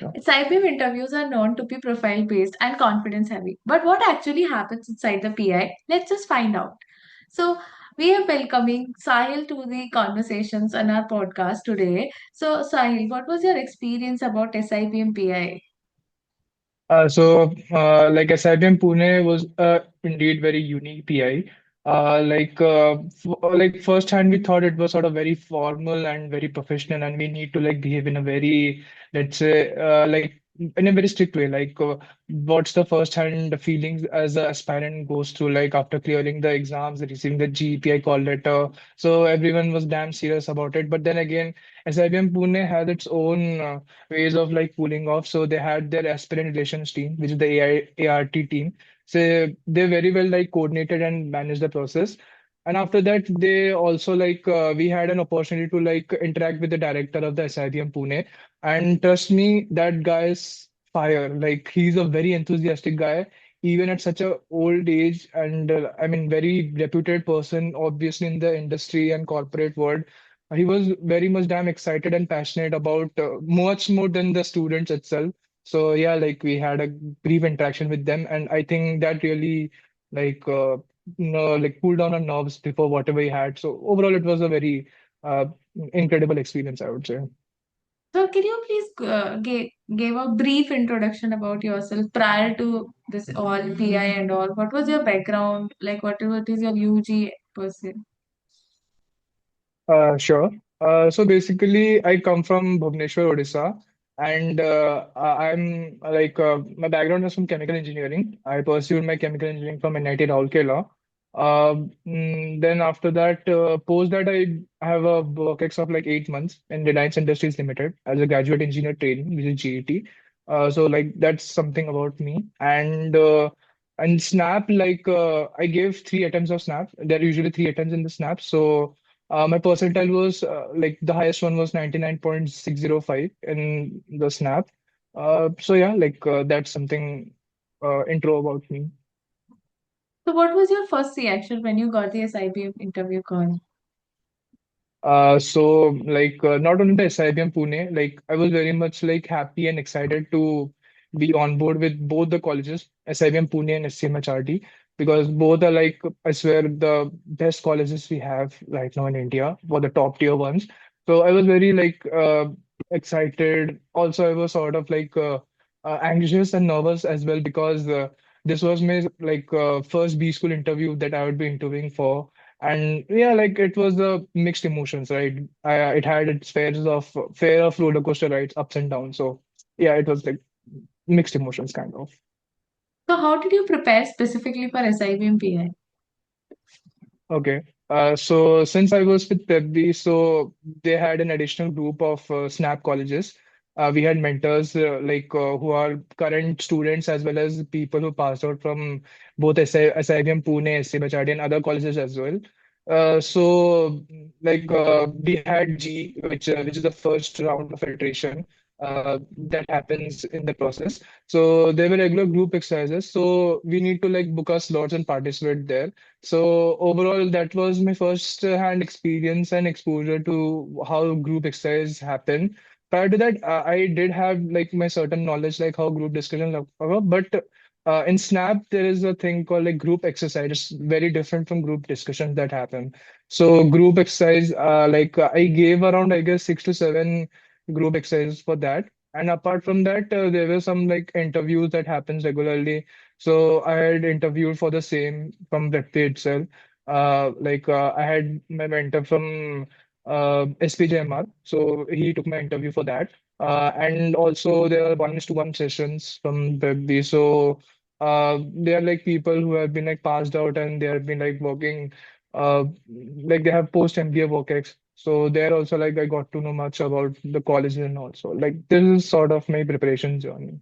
Yeah. SIBM interviews are known to be profile based and confidence heavy. But what actually happens inside the PI? Let's just find out. So, we are welcoming Sahil to the conversations on our podcast today. So, Sahil, what was your experience about SIBM PI? Like SIBM Pune was indeed very unique PI. Like firsthand, we thought it was sort of very formal and very professional, and we need to like behave in a very, let's say, like in a very strict way. What's the first-hand feelings as an aspirant goes through, like after clearing the exams, receiving the GPI call letter. So everyone was damn serious about it. But then again, SIBM Pune has its own ways of like cooling off. So they had their aspirant relations team, which is the ART team. So they very well like coordinated and managed the process. And after that, they also we had an opportunity to like interact with the director of the SIBM Pune. And trust me, that guy is fire. Like he's a very enthusiastic guy, even at such a old age. And I mean, very reputed person, obviously in the industry and corporate world. He was very much damn excited and passionate about much more than the students itself. So yeah, like we had a brief interaction with them, and I think that really like like cooled down our nerves before whatever we had. So overall, it was a very uh, incredible experience, I would say. So, can you please give a brief introduction about yourself prior to this all PI and all? What was your background? Like, what is your UG person? Sure. So basically, I come from Bhubaneswar, Odisha, and I'm my background is from chemical engineering. I pursued my chemical engineering from NIT Rourkela. Then after that, post that, I have a work ex of like 8 months in Reliance Industries Limited as a graduate engineer training, which is GET. So like that's something about me. And Snap, I gave 3 attempts of Snap. There are usually 3 attempts in the Snap. So my percentile was like the highest one was 99.605 in the Snap. So yeah, that's something intro about me. So, what was your first reaction when you got the SIBM interview call? Not only the SIBM Pune, like I was very much like happy and excited to be on board with both the colleges, SIBM Pune and SCMHRD, because both are like I swear the best colleges we have right now in India for the top tier ones. So I was very excited. Also, I was sort of anxious and nervous as well because this was my first B school interview that I would be interviewing for. And yeah, like it was mixed emotions, right? It had its fair of roller coaster rides, ups and downs. So yeah, it was like mixed emotions kind of. So, how did you prepare specifically for SIBM PI? Okay. So since I was with PrepBee, so they had an additional group of SNAP colleges. We had mentors who are current students as well as people who passed out from both SIBM Pune, SC Bachadi, and other colleges as well. We had G, which is the first round of filtration that happens in the process. So there were regular group exercises. So we need to like book our slots and participate there. So overall, that was my first hand experience and exposure to how group exercise happen. Prior to that, I did have like my certain knowledge, like how group discussion occur, but in Snap, there is a thing called like group exercise. It's very different from group discussions that happen. So group exercise, I gave around, I guess, 6 to 7 group exercises for that. And apart from that, there were some like interviews that happens regularly, so I had interviewed for the same from PrepBee itself. I had my mentor from SPJMR, so he took my interview for that. And also there are 1:1 sessions from PrepBee. So they are like people who have been like passed out and they have been like working, like they have post MBA work ex. So there also like I got to know much about the college and also like this is sort of my preparation journey.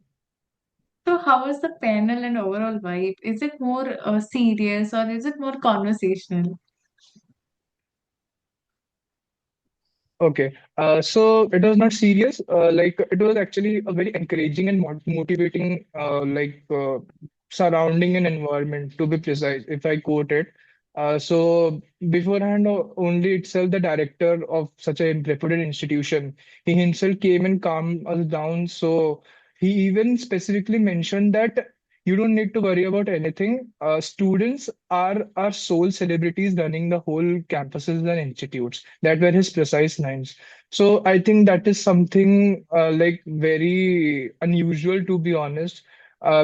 So, how was the panel and overall vibe? Is it more serious or is it more conversational? Okay, so it was not serious. It was actually a very encouraging and motivating, surrounding and environment. To be precise, if I quote it, So beforehand, only itself the director of such a reputed institution, he himself came and calmed us down. So he even specifically mentioned that you don't need to worry about anything. Students are our sole celebrities running the whole campuses and institutes. That were his precise lines. So I think that is something like very unusual, to be honest,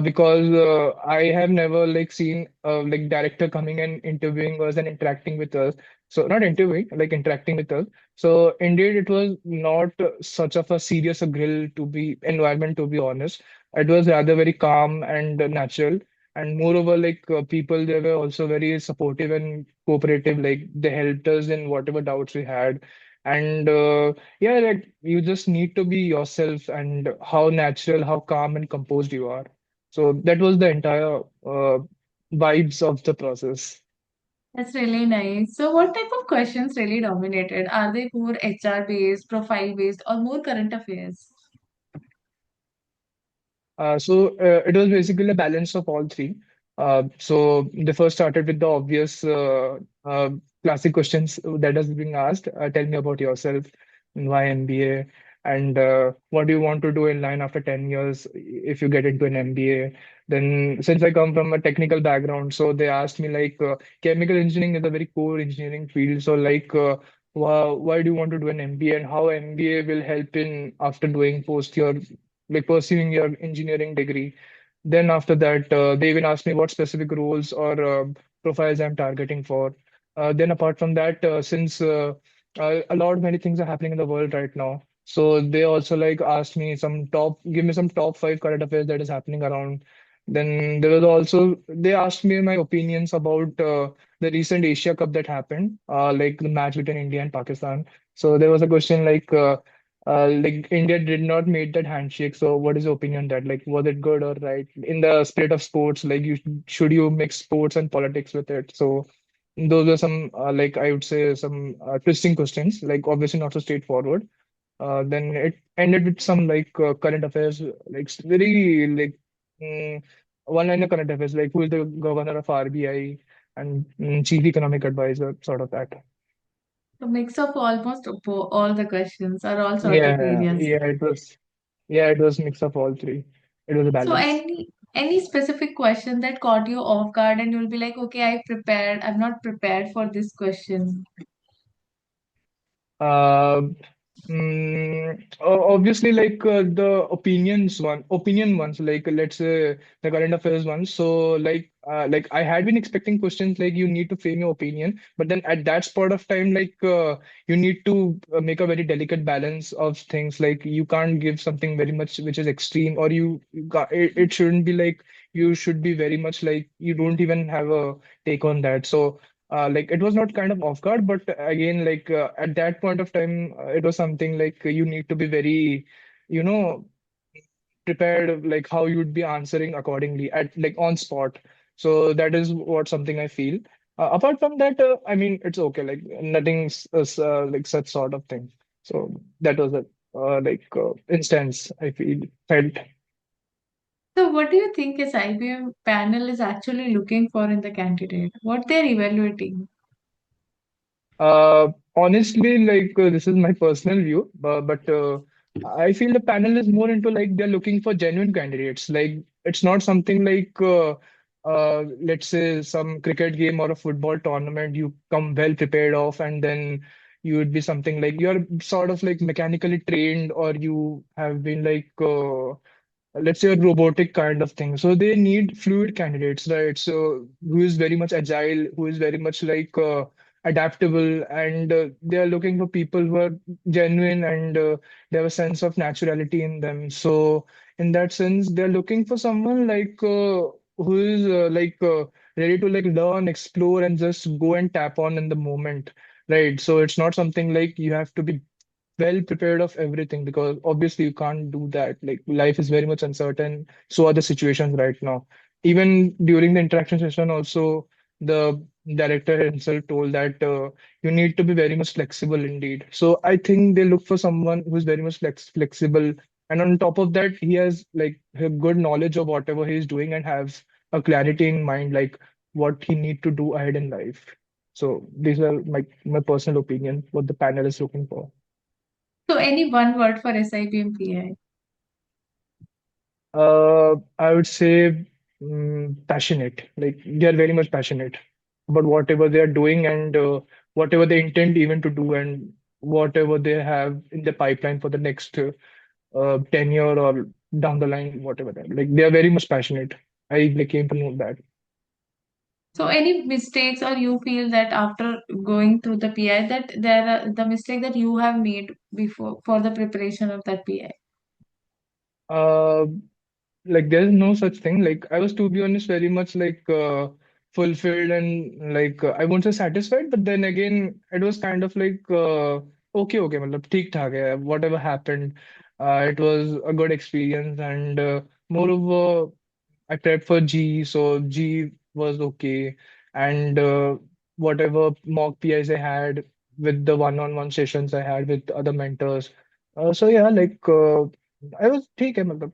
because I have never like seen like director coming and interviewing us and interacting with us. So not interviewing, like interacting with us. So indeed, it was not such of a serious a grill to be environment, to be honest. It was rather very calm and natural. And moreover, like people, they were also very supportive and cooperative. Like they helped us in whatever doubts we had. And yeah, like you just need to be yourself and how natural, how calm and composed you are. So that was the entire vibes of the process. That's really nice. So, what type of questions really dominated? Are they more HR based, profile based, or more current affairs? So it was basically a balance of all three. So they first started with the obvious classic questions that is being asked. Tell me about yourself, and why MBA, and what do you want to do in line after 10 years if you get into an MBA. Then, since I come from a technical background, so they asked me like chemical engineering is a very core engineering field. So like, why do you want to do an MBA and how MBA will help in after doing post your like pursuing your engineering degree. Then after that, they even asked me what specific roles or profiles I'm targeting for. Then apart from that, since a lot many things are happening in the world right now, so they also like asked me give me some top five current affairs that is happening around. Then there was also they asked me my opinions about the recent Asia Cup that happened, like the match between India and Pakistan. So there was a question like India did not make that handshake. So what is your opinion on that? Like, was it good or right? In the spirit of sports, like you should you mix sports and politics with it? So those are some like I would say some twisting questions. Like obviously not so straightforward. Then it ended with some like current affairs, like very like mm, one-liner current affairs, like who is the governor of RBI and chief economic advisor, sort of that. A mix of almost all the questions or all sort of Yeah, areas. yeah, it was. Yeah, it was mix of all three. It was a So, balance. any specific question that caught you off guard, and you'll be like, okay, I prepared. I'm not prepared for this question. Uh, Obviously, like the opinion ones, like let's say the current affairs ones. So, like I had been expecting questions like you need to frame your opinion, but then at that spot of time, like you need to make a very delicate balance of things. Like you can't give something very much which is extreme, or it shouldn't be like you should be very much like you don't even have a take on that. So like it was not kind of off guard, but again, like at that point of time, it was something like you need to be very, you know, prepared, like how you'd be answering accordingly at like on spot. So that is what something I feel. Apart from that, I mean, it's okay. Like nothing's like such sort of thing. So that was a instance I feel felt. So, what do you think is IBM panel is actually looking for in the candidate? What they're evaluating? Honestly, like this is my personal view, but I feel the panel is more into like they're looking for genuine candidates. Like it's not something like let's say some cricket game or a football tournament you come well prepared of, and then you would be something like you're sort of like mechanically trained, or you have been like let's say a robotic kind of thing. So they need fluid candidates, right? So who is very much agile, who is very much like adaptable, and they are looking for people who are genuine and they have a sense of naturality in them. So in that sense, they're looking for someone like who is ready to like learn, explore, and just go and tap on in the moment. Right. So it's not something like you have to be well prepared of everything because obviously you can't do that. Like life is very much uncertain. So are the situations right now. Even during the interaction session, also the director himself told that you need to be very much flexible indeed. So I think they look for someone who's very much flexible. And on top of that, he has like a good knowledge of whatever he's doing and have a clarity in mind, like what he need to do ahead in life. So these are my personal opinion, what the panel is looking for. So, any one word for SIBM PI? I would say passionate. Like they are very much passionate about whatever they are doing and whatever they intend even to do and whatever they have in the pipeline for the next 10 year or down the line, whatever that. Like they are very much passionate. I came to know that. So, any mistakes, or you feel that after going through the PI, that there are the mistake that you have made before for the preparation of that PI? Uh, like there's no such thing. Like I was, to be honest, very much fulfilled and I won't say satisfied, but then again it was kind of okay, matlab, theek thaak hai, whatever happened, it was a good experience. And moreover, I prepped for G, so G was okay. And whatever mock PIs I had with the one-on-one sessions I had with other mentors, so yeah, I was ठीक है, मतलब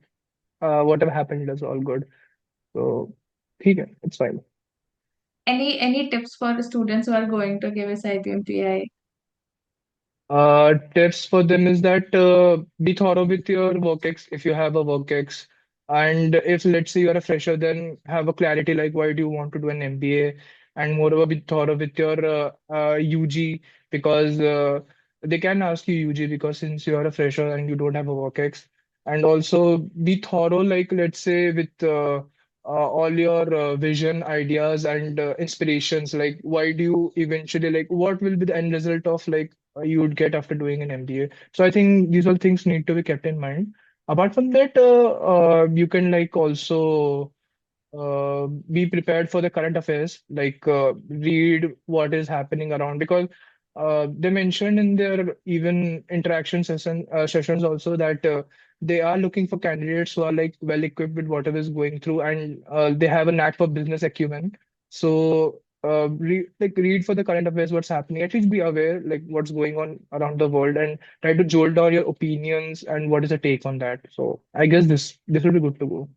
whatever happened, it was all good. So, ठीक है, it's fine. Any tips for students who are going to give SIBM PI? Tips for them is that be thorough with your work ex if you have a work ex. And if let's say you're a fresher, then have a clarity like why do you want to do an MBA? And moreover, be thorough with your UG because they can ask you UG because since you're a fresher and you don't have a work ex. And also be thorough, like let's say with all your vision, ideas, and inspirations. Like why do you eventually like what will be the end result of you would get after doing an MBA. So I think these all things need to be kept in mind. Apart from that, you can also be prepared for the current affairs, read what is happening around because they mentioned in their even sessions also that they are looking for candidates who are like well equipped with whatever is going through and they have a knack for business acumen. So read for the current affairs, what's happening. At least be aware like what's going on around the world and try to jolt down your opinions and what is the take on that. So I guess this will be good to go.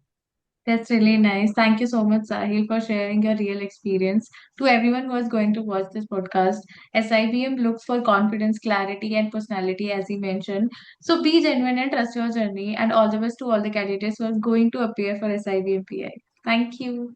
That's really nice. Thank you so much, Sahil, for sharing your real experience. To everyone who is going to watch this podcast, SIBM looks for confidence, clarity, and personality, as he mentioned. So be genuine and trust your journey. And all the best to all the candidates who are going to appear for SIBM PI. Thank you.